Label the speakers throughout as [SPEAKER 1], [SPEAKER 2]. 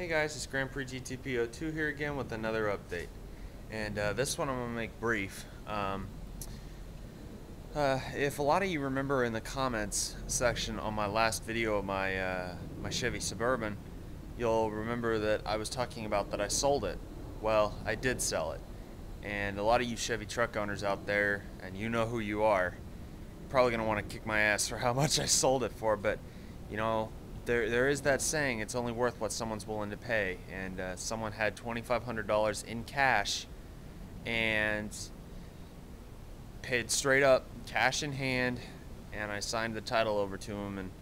[SPEAKER 1] Hey guys, it's Grand Prix GTP02 here again with another update. And this one I'm going to make brief. If a lot of you remember in the comments section on my last video of my Chevy Suburban, you'll remember that I was talking about that I sold it. Well, I did sell it. And a lot of you Chevy truck owners out there, and you know who you are, probably going to want to kick my ass for how much I sold it for, but you know, there is that saying, it's only worth what someone's willing to pay, and someone had $2,500 in cash and paid straight up, cash in hand, and I signed the title over to him, and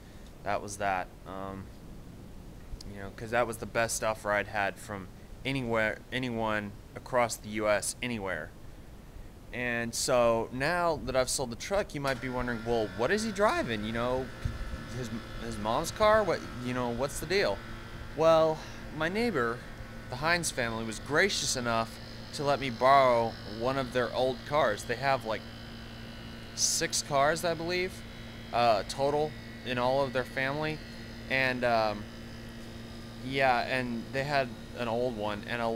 [SPEAKER 1] that was that. You know, because that was the best offer I'd had from anyone across the U.S., anywhere. And so now that I've sold the truck, you might be wondering, well, what is he driving? You know, his mom's car? What, you know, what's the deal? Well, my neighbor, the Hines family, was gracious enough to let me borrow one of their old cars. They have like 6 cars, I believe, total in all of their family, and yeah, and they had an old one, and a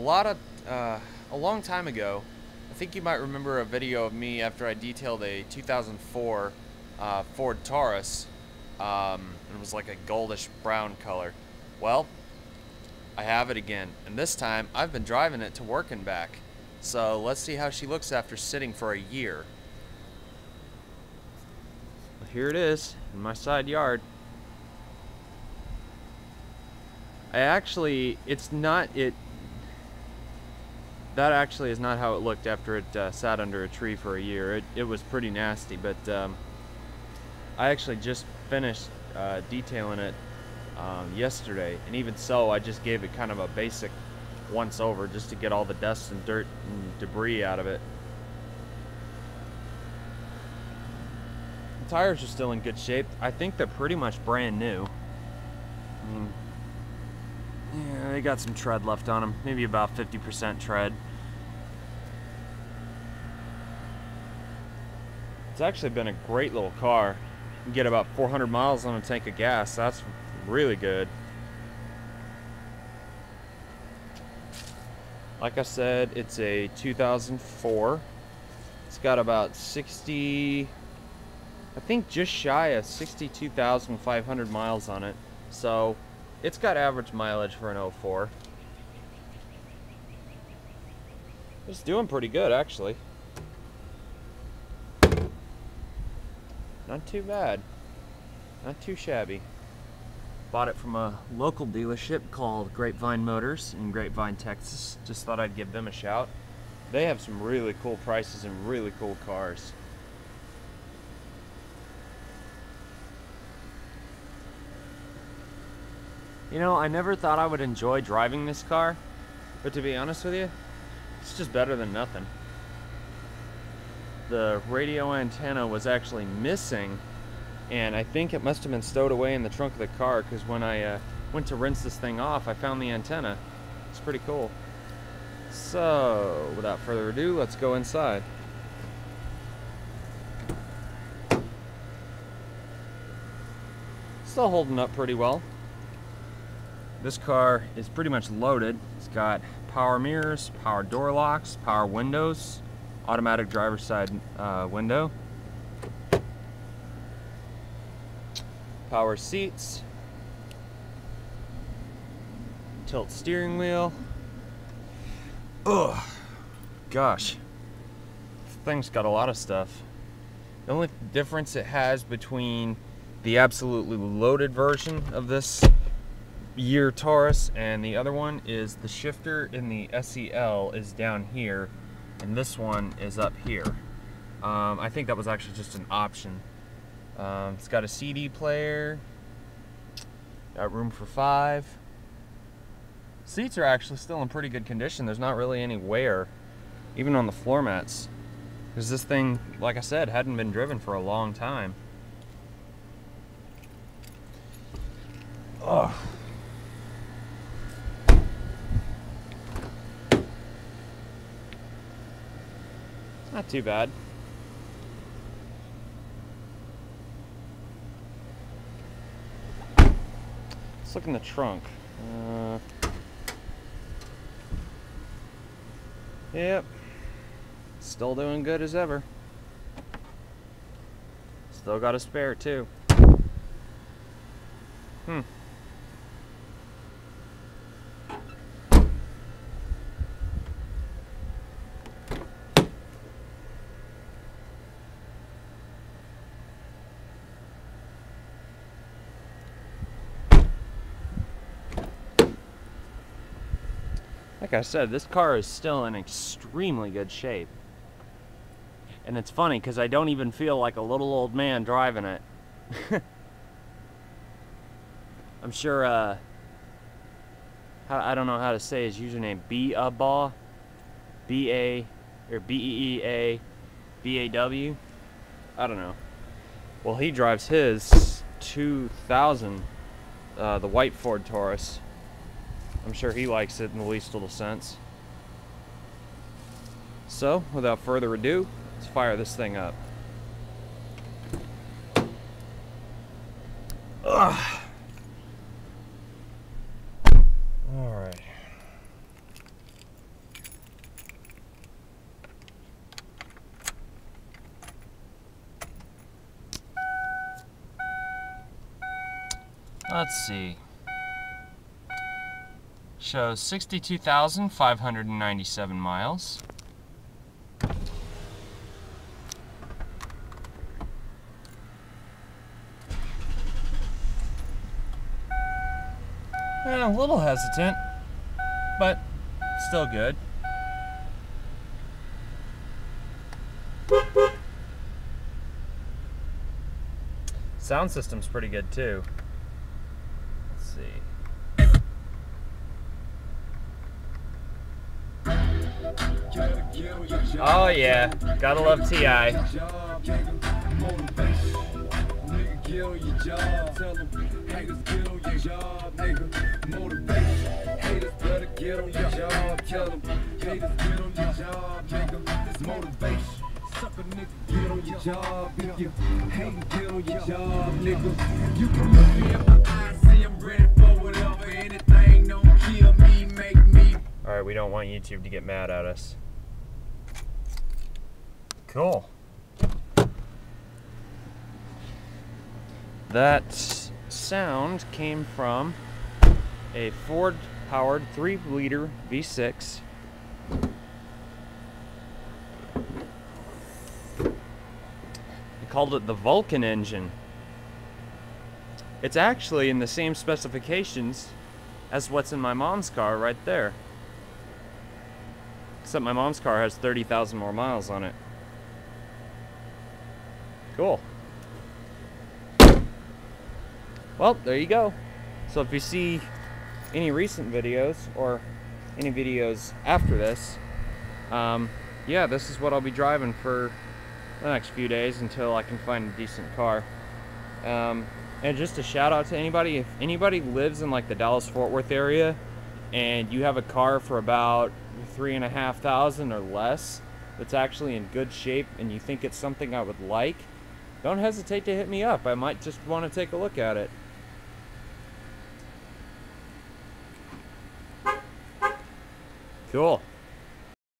[SPEAKER 1] long time ago, I think you might remember a video of me after I detailed a 2004 Ford Taurus. It was like a goldish brown color. Well, I have it again, and this time I've been driving it to work and back. So let's see how she looks after sitting for a year. Well, here it is in my side yard. That actually is not how it looked after it sat under a tree for a year. It was pretty nasty, but I actually just finished detailing it yesterday, and even so, I just gave it kind of a basic once over just to get all the dust and dirt and debris out of it. The tires are still in good shape. I think they're pretty much brand new. I mean, yeah, they got some tread left on them, maybe about 50% tread. It's actually been a great little car. You can get about 400 miles on a tank of gas. That's really good. Like I said, it's a 2004. It's got about 60, I think just shy of 62,500 miles on it. So it's got average mileage for an 04. It's doing pretty good, actually. Not too bad. Not too shabby. Bought it from a local dealership called Grapevine Motors in Grapevine, Texas. Just thought I'd give them a shout. They have some really cool prices and really cool cars. You know, I never thought I would enjoy driving this car, but to be honest with you, it's just better than nothing. The radio antenna was actually missing, and I think it must have been stowed away in the trunk of the car, because when I went to rinse this thing off, I found the antenna. It's pretty cool. So, without further ado, let's go inside. Still holding up pretty well. This car is pretty much loaded. It's got power mirrors, power door locks, power windows, automatic driver's side window, power seats, tilt steering wheel. Ugh, gosh, this thing's got a lot of stuff. The only difference it has between the absolutely loaded version of this year Taurus and the other one is the shifter in the SEL is down here, and this one is up here. I think that was actually just an option. It's got a CD player, got room for 5. Seats are actually still in pretty good condition. There's not really any wear, even on the floor mats, because this thing, like I said, hadn't been driven for a long time. Ugh. Not too bad. Let's look in the trunk. Yep. Still doing good as ever. Still got a spare too. Like I said, this car is still in extremely good shape. And it's funny because I don't even feel like a little old man driving it. I'm sure, I don't know how to say his username, B-A-B-A, B-A, or B-E-E-A-B-A-W. I don't know. Well, he drives his 2000, the white Ford Taurus. I'm sure he likes it in the least little sense. So, without further ado, let's fire this thing up. Ugh. All right. Let's see. Shows 62,597 miles. A little hesitant, but still good. Sound system's pretty good too. Let's see. Oh yeah, gotta love T.I. Alright, we don't want YouTube to get mad at us. Cool. That sound came from a Ford-powered 3-liter V6. They called it the Vulcan engine. It's actually in the same specifications as what's in my mom's car right there. Except my mom's car has 30,000 more miles on it. Cool. Well, there you go. So if you see any recent videos or any videos after this, yeah, this is what I'll be driving for the next few days until I can find a decent car. And just a shout out to anybody, if anybody lives in like the Dallas-Fort Worth area and you have a car for about $3,500 or less that's actually in good shape and you think it's something I would like, don't hesitate to hit me up. I might just want to take a look at it. Cool.